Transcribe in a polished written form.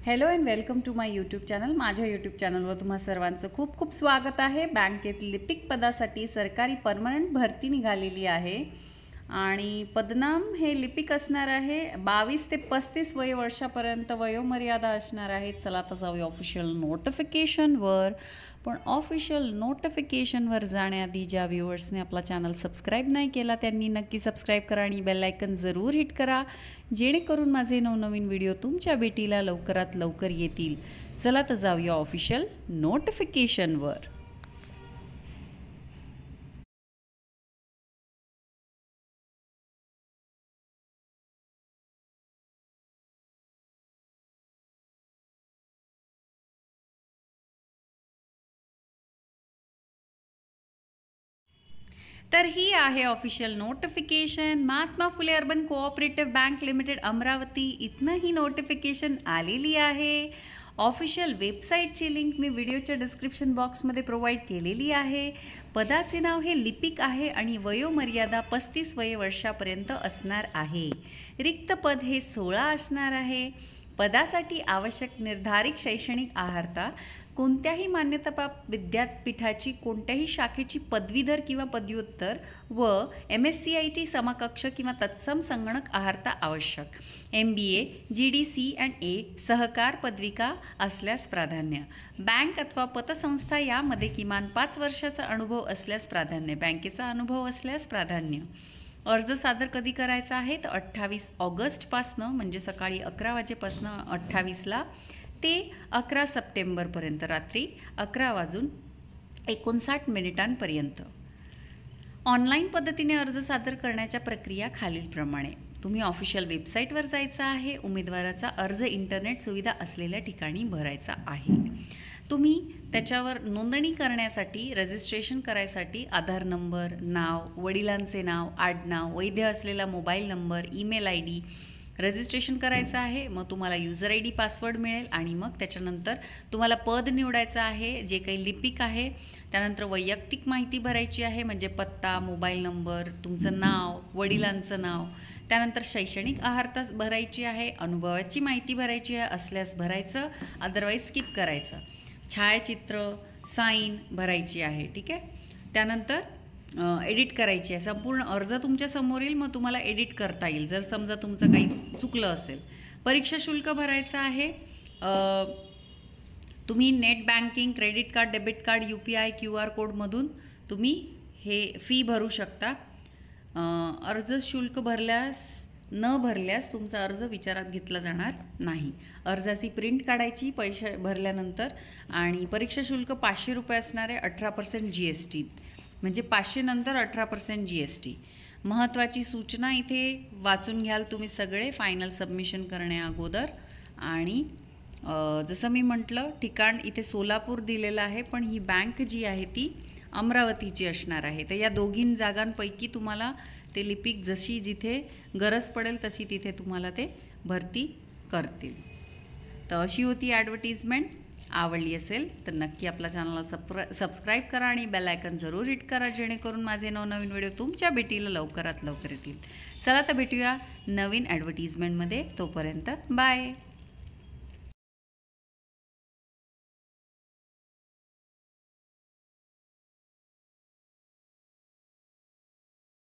Hello and welcome to my YouTube channel. माझ्या YouTube चॅनलवर तुम्हा सर्वांचं खूप खूप स्वागत आहे। बँकेत लिपिक पदासाठी सरकारी परमनंट भरती निघालेली आहे आणि पदनाम हे लिपिक असणार आहे। 22 ते 35 वय वर्षापर्यंत वयोमर्यादा असणार आहे। चला आता जाऊया ऑफिशियल नोटिफिकेशनवर। पण ऑफिशियल नोटिफिकेशनवर जाण्याआधी ज्या व्ह्यूअर्सने आपला चॅनल सबस्क्राईब नाही केला त्यांनी नक्की सबस्क्राईब करा आणि बेल आयकन जरूर हिट करा, जेणेकरून माझे नवनवीन व्हिडिओ तुमच्या भेटीला लवकरात लवकर येतील। चला तर जाऊया ऑफिशियल नोटिफिकेशनवर। तर ही आहे official notification. Mahatma Phule urban cooperative bank limited Amravati इथनं ही नोटिफिकेशन आलेली आहे। ऑफिशियल वेबसाईटची लिंक मी व्हिडिओच्या डिस्क्रिप्शन बॉक्समध्ये प्रोव्हाइड केलेली आहे। पदाचे नाव हे लिपिक आहे आणि वयोमर्यादा 35 वय वर्षापर्यंत असणार आहे। रिक्त पद हे 16 असणार आहे। पदासाठी आवश्यक निर्धारित शैक्षणिक अर्हता कोणत्याही मान्यताप्राप्त विद्यापीठाची कोणत्याही शाखेची पदवीधर किंवा पदव्युत्तर व MSCIT समकक्ष किंवा तत्सम संगणक अर्हता आवश्यक। MBA GD C&A सहकार पदविका असल्यास प्राधान्य। बँक अथवा पतसंस्था यामध्ये किमान 5 वर्षाचा अनुभव असल्यास प्राधान्य। बँकेचा अनुभव असल्यास प्राधान्य। अर्ज सादर कधी करायचा आहे तर 28 ऑगस्टपासनं म्हणजे सकाळी 11 वाजेपासनं 28ला ते 11 सप्टेंबरपर्यंत रात्री 11:59 ऑनलाईन पद्धतीने अर्ज सादर करण्याच्या प्रक्रिया खालीलप्रमाणे। तुम्ही ऑफिशियल वेबसाईटवर जायचं आहे। उमेदवाराचा अर्ज इंटरनेट सुविधा असलेल्या ठिकाणी भरायचा आहे। तुम्ही त्याच्यावर नोंदणी करण्यासाठी रजिस्ट्रेशन करायसाठी आधार नंबर, नाव, वडिलांचे नाव, आडनाव, वैध असलेला mobile number, email ID registration करायचं आहे। मग तुम्हाला यूजर ID पासवर्ड मिळेल आणि मग त्याच्यानंतर तुम्हाला पद निवडायचं आहे जे काही लिपिक आहे। त्यानंतर वैयक्तिक माहिती भरायची आहे म्हणजे पत्ता, मोबाईल नंबर, तुमचं नाव, वडिलांचं नाव। त्यानंतर शैक्षणिक अर्हता भरायची आहे। अनुभवाची माहिती भरायची आहे असल्यास भरायचं, अदरवाईज स्किप करायचं। छायाचित्र, साईन भरायची आहे, ठीक आहे। त्यानंतर एडिट करायची आहे। संपूर्ण अर्ज तुमच्या समोर येईल, मग तुम्हाला एडिट करता येईल जर समजा तुमचं काही चुकलं असेल। परीक्षा शुल्क भरायचं आहे। तुम्ही net banking, credit card, debit card, UPI QR कोडमधून तुम्ही हे फी भरू शकता। अर्ज शुल्क न भरल्यास तुमचा अर्ज विचारात घेतला जाणार नाही। अर्जाची प्रिंट काढायची पैसे भरल्यानंतर आणि परीक्षा शुल्क 500 रुपये असणार आहे। 18% GST म्हणजे 500 नंतर 18% GST। महत्त्वाची सूचना इथे वाचून घ्याल तुम्ही सगळे फायनल सबमिशन करण्या अगोदर। आणि जसं मी म्हटलं ठिकाण इथे सोलापूर दिलेलं आहे, पण ही बँक जी आहे ती अमरावतीची असणार आहे। तर या दोघी जागांपैकी तुम्हाला ते लिपिक जशी जिथे गरज पडेल तशी तिथे तुम्हाला ते भरती करतील। तर अशी होती ॲडव्हर्टिजमेंट। आवडली असेल तर नक्की आपल्या चॅनलला सबस्क्राईब करा आणि बेल आयकन जरूर हिट करा, जेणेकरून माझे नवनवीन व्हिडिओ तुमच्या भेटीला लवकरात लवकर येतील। चला तर भेटूया नवीन ॲडव्हर्टिजमेंटमध्ये। तोपर्यंत बाय।